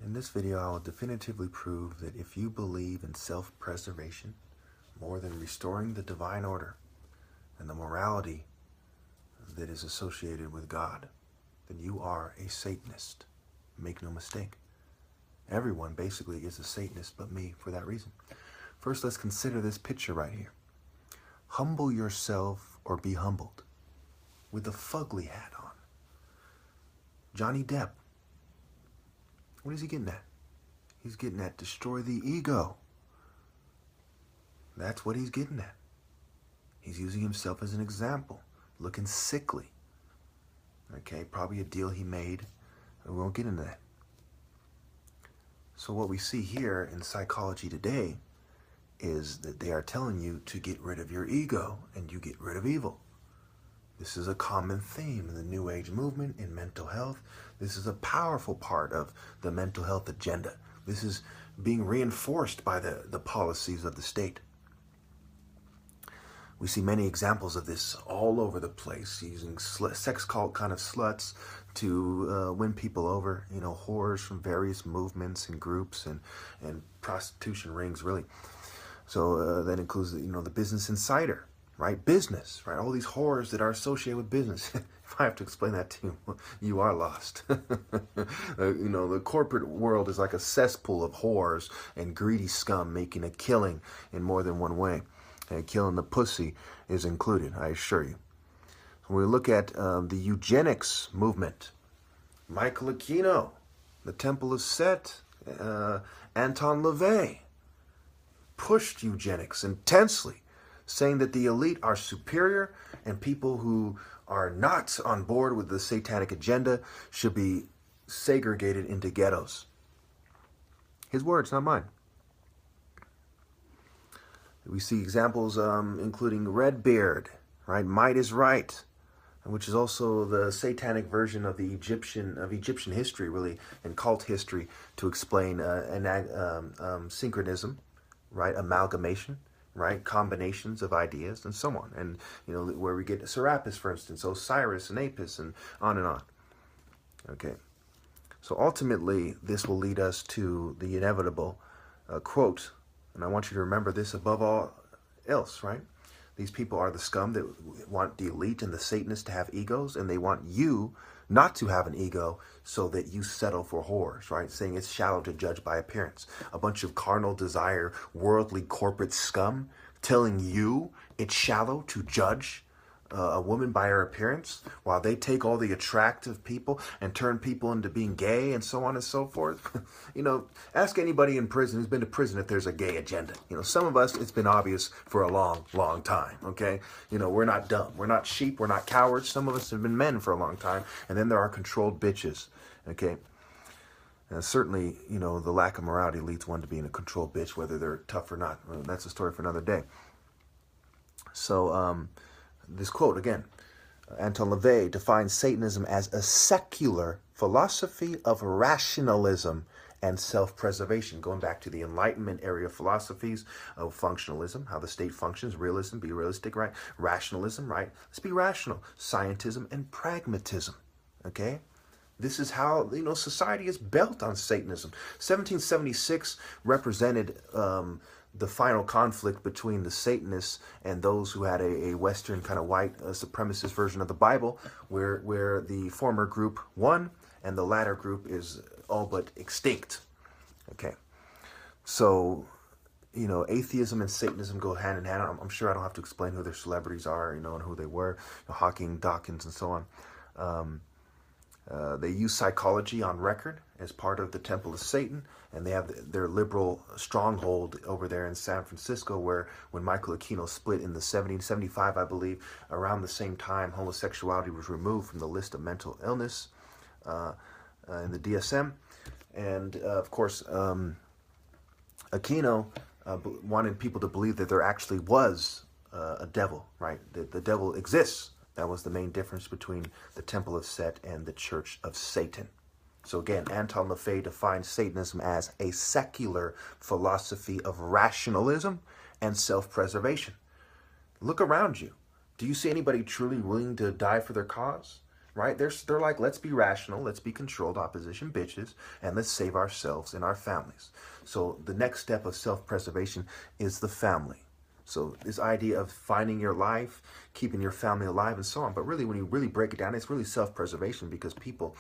In this video, I will definitively prove that if you believe in self-preservation more than restoring the divine order and the morality that is associated with God, then you are a Satanist. Make no mistake. Everyone basically is a Satanist but me for that reason. First, let's consider this picture right here. Humble yourself or be humbled, with the fugly hat on. Johnny Depp. What is he getting at? He's getting at destroy the ego. That's what he's getting at. He's using himself as an example, looking sickly. Okay, probably a deal he made. We won't get into that. So what we see here in psychology today is that they are telling you to get rid of your ego and you get rid of evil. This is a common theme in the New Age movement, in mental health. This is a powerful part of the mental health agenda. This is being reinforced by the policies of the state. We see many examples of this all over the place, using sex cult kind of sluts to win people over, whores from various movements and groups and prostitution rings, really. So that includes, the Business Insider, right? Business, right? All these whores that are associated with business. If I have to explain that to you, you are lost. The corporate world is like a cesspool of whores and greedy scum making a killing in more than one way. And killing the pussy is included, I assure you. When we look at the eugenics movement, Michael Aquino, the Temple of Set, Anton LaVey pushed eugenics intensely, saying that the elite are superior and people who are not on board with the satanic agenda should be segregated into ghettos. His words, not mine. We see examples including Redbeard, right? Might is right, which is also the satanic version of the Egyptian history, really, and cult history to explain synchronism, right? Amalgamation, right? Combinations of ideas and so on. And, where we get Serapis, for instance, Osiris and Apis and on and on. Okay. So ultimately, this will lead us to the inevitable quote. And I want you to remember this above all else, right? These people are the scum that want the elite and the Satanists to have egos, and they want you not to have an ego so that you settle for whores, right? Saying it's shallow to judge by appearance. A bunch of carnal desire, worldly corporate scum telling you it's shallow to judge a woman by her appearance, while they take all the attractive people and turn people into being gay and so on and so forth. Ask anybody in prison who's been to prison if there's a gay agenda. Some of us, it's been obvious for a long, long time, okay? We're not dumb. We're not sheep. We're not cowards. Some of us have been men for a long time. And then there are controlled bitches, okay? And certainly, the lack of morality leads one to being a controlled bitch, whether they're tough or not. That's a story for another day. So, this quote, again, Anton LaVey defines Satanism as a secular philosophy of rationalism and self-preservation, going back to the Enlightenment area philosophies of functionalism, how the state functions, realism, be realistic, right? Rationalism, right? Let's be rational. Scientism and pragmatism, okay? This is how, society is built on Satanism. 1776 represented the final conflict between the Satanists and those who had a Western kind of white supremacist version of the Bible, where the former group won and the latter group is all but extinct. Okay, so atheism and Satanism go hand in hand. I'm sure I don't have to explain who their celebrities are, and who they were, Hawking, Dawkins, and so on. They use psychology on record as part of the Temple of Satan, and they have their liberal stronghold over there in San Francisco, where when Michael Aquino split in the 75, I believe, around the same time, homosexuality was removed from the list of mental illness in the DSM. And, of course, Aquino wanted people to believe that there actually was a devil, right? That the devil exists. That was the main difference between the Temple of Set and the Church of Satan. So again, Anton LaVey defines Satanism as a secular philosophy of rationalism and self-preservation. Look around you. Do you see anybody truly willing to die for their cause? right? They're like, let's be rational, let's be controlled opposition bitches, and let's save ourselves and our families. So the next step of self-preservation is the family. So this idea of finding your life, keeping your family alive, and so on. But really, when you really break it down, it's really self-preservation, because people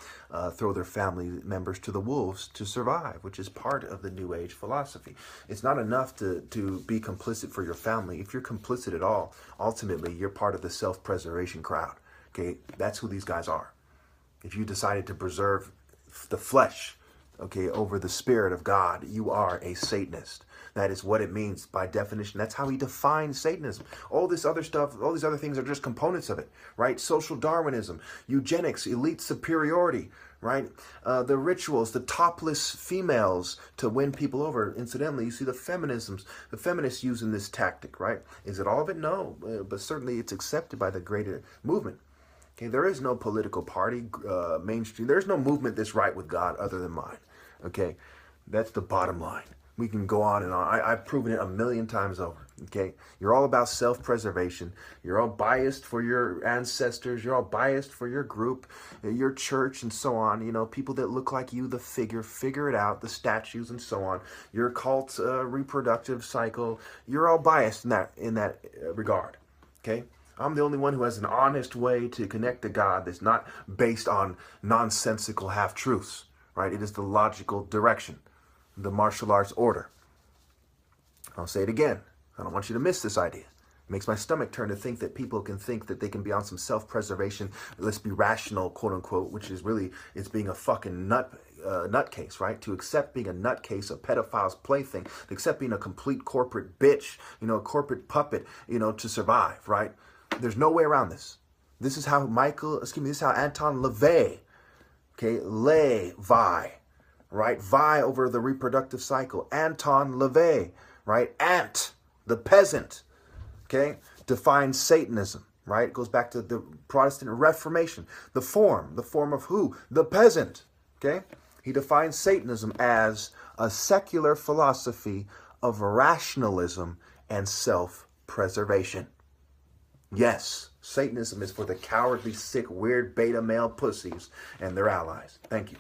throw their family members to the wolves to survive, which is part of the New Age philosophy. It's not enough to be complicit for your family. If you're complicit at all, ultimately, you're part of the self-preservation crowd. Okay, that's who these guys are. If you decided to preserve the flesh, okay, over the spirit of God, you are a Satanist. That is what it means by definition. That's how he defines Satanism. All this other stuff, all these other things are just components of it, right? Social Darwinism, eugenics, elite superiority, right? The rituals, the topless females to win people over. Incidentally, you see the feminists using this tactic, right? Is it all of it? No, but certainly it's accepted by the greater movement. Okay, there is no political party, mainstream. There's no movement that's right with God other than mine. Okay, that's the bottom line. We can go on and on. I've proven it a million times over. Okay, you're all about self-preservation. You're all biased for your ancestors. You're all biased for your group, your church, and so on. You know, people that look like you, the figure it out, the statues, and so on. Your cult reproductive cycle. You're all biased in that regard. Okay. I'm the only one who has an honest way to connect to God that's not based on nonsensical half-truths, right? It is the logical direction, the martial arts order. I'll say it again. I don't want you to miss this idea. It makes my stomach turn to think that people can think that they can be on some self-preservation, let's be rational, quote unquote, which is really, it's being a fucking nutcase, right? To accept being a nutcase, a pedophile's plaything, to accept being a complete corporate bitch, you know, a corporate puppet, you know, to survive, right? There's no way around this. This is how this is how Anton LaVey, okay, Levi, right? Vi over the reproductive cycle. Anton LaVey, right? Ant, the peasant, okay, defines Satanism, right? It goes back to the Protestant Reformation. The form of who? The peasant, okay? He defines Satanism as a secular philosophy of rationalism and self-preservation. Yes, Satanism is for the cowardly, sick, weird beta male pussies and their allies. Thank you.